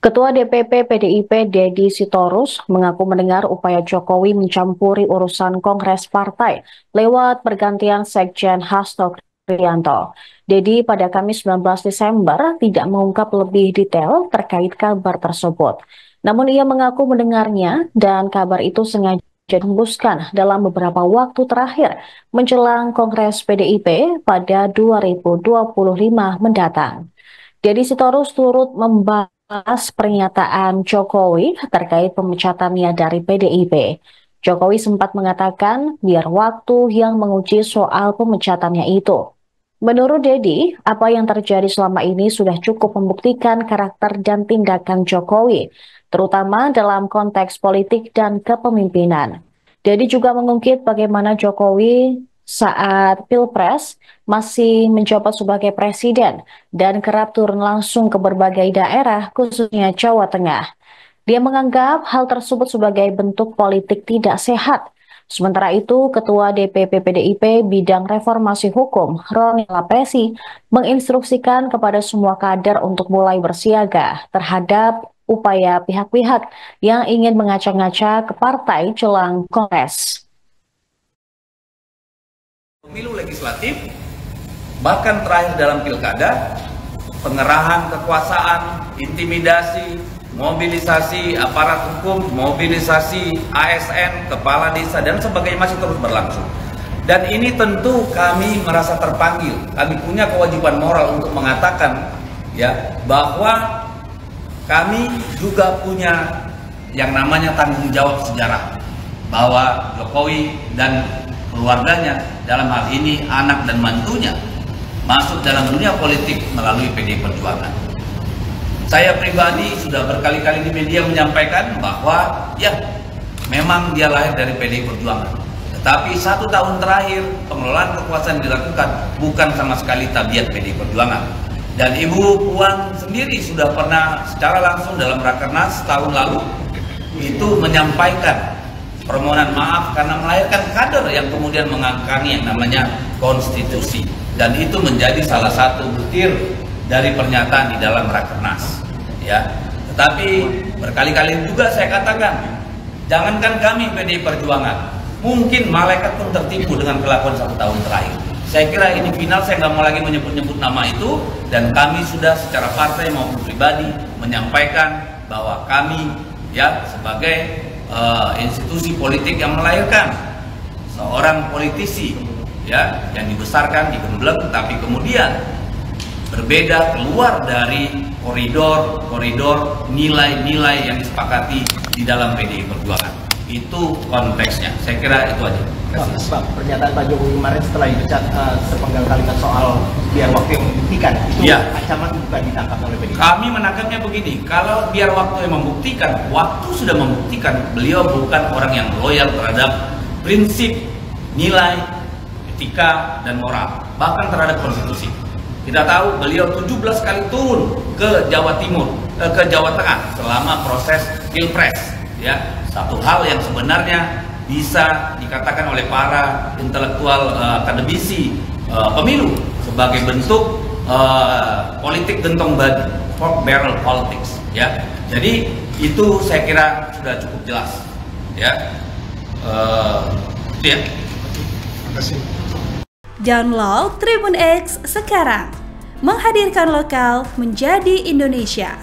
Ketua DPP PDIP Deddy Sitorus mengaku mendengar upaya Jokowi mencampuri urusan Kongres Partai lewat pergantian Sekjen Hasto Kristianto. Deddy pada Kamis 19 Desember tidak mengungkap lebih detail terkait kabar tersebut. Namun ia mengaku mendengarnya dan kabar itu sengaja dihembuskan dalam beberapa waktu terakhir menjelang Kongres PDIP pada 2025 mendatang. Deddy Sitorus turut membahas pernyataan Jokowi terkait pemecatannya dari PDIP. Jokowi sempat mengatakan biar waktu yang menguji soal pemecatannya itu. Menurut Deddy, apa yang terjadi selama ini sudah cukup membuktikan karakter dan tindakan Jokowi, terutama dalam konteks politik dan kepemimpinan. Deddy juga mengungkit bagaimana Jokowi saat Pilpres masih menjabat sebagai presiden dan kerap turun langsung ke berbagai daerah, khususnya Jawa Tengah. Dia menganggap hal tersebut sebagai bentuk politik tidak sehat. Sementara itu, Ketua DPP PDIP Bidang Reformasi Hukum, Roni Lapesi, menginstruksikan kepada semua kader untuk mulai bersiaga terhadap upaya pihak-pihak yang ingin mengacak-ngacak ke partai jelang Kongres. Pemilu legislatif, bahkan terakhir dalam pilkada, pengerahan kekuasaan, intimidasi, mobilisasi aparat hukum, mobilisasi ASN, kepala desa, dan sebagainya masih terus berlangsung. Dan ini tentu kami merasa terpanggil, kami punya kewajiban moral untuk mengatakan ya bahwa kami juga punya yang namanya tanggung jawab sejarah, bahwa Jokowi dan keluarganya, dalam hal ini anak dan mantunya, masuk dalam dunia politik melalui PDI Perjuangan. Saya pribadi sudah berkali-kali di media menyampaikan bahwa ya memang dia lahir dari PDI Perjuangan. Tetapi 1 tahun terakhir pengelolaan kekuasaan dilakukan bukan sama sekali tabiat PDI Perjuangan. Dan Ibu Puan sendiri sudah pernah secara langsung dalam Rakernas tahun lalu itu menyampaikan permohonan maaf karena melahirkan kader yang kemudian mengangkangi yang namanya konstitusi, dan itu menjadi salah satu butir dari pernyataan di dalam Rakernas ya. Tetapi berkali-kali juga saya katakan, jangankan kami PDI Perjuangan, mungkin malaikat pun tertipu dengan kelakuan 1 tahun terakhir. Saya kira ini final, saya nggak mau lagi menyebut-nyebut nama itu, dan kami sudah secara partai maupun pribadi menyampaikan bahwa kami ya sebagai institusi politik yang melahirkan seorang politisi ya yang dibesarkan di Gembleng, tapi kemudian berbeda keluar dari koridor nilai-nilai yang disepakati di dalam PDI Perjuangan. Itu konteksnya. Saya kira itu aja. Pak, pernyataan Pak Jokowi kemarin setelah dipecat sepenggal kalimat soal biar waktu yang membuktikan itu ya, ancaman bukan ditangkap oleh PDI. Kami menangkapnya begini, kalau biar waktu yang membuktikan, waktu sudah membuktikan beliau bukan orang yang loyal terhadap prinsip, nilai, etika, dan moral, bahkan terhadap konstitusi. Kita tahu beliau 17 kali turun ke Jawa Timur, ke Jawa Tengah selama proses Pilpres. Ya, satu hal yang sebenarnya bisa dikatakan oleh para intelektual akademisi pemilu sebagai bentuk politik gentong babi, pork barrel politics ya. Jadi itu saya kira sudah cukup jelas ya. Itu ya. Terima kasih. Download Tribun X sekarang, menghadirkan lokal menjadi Indonesia.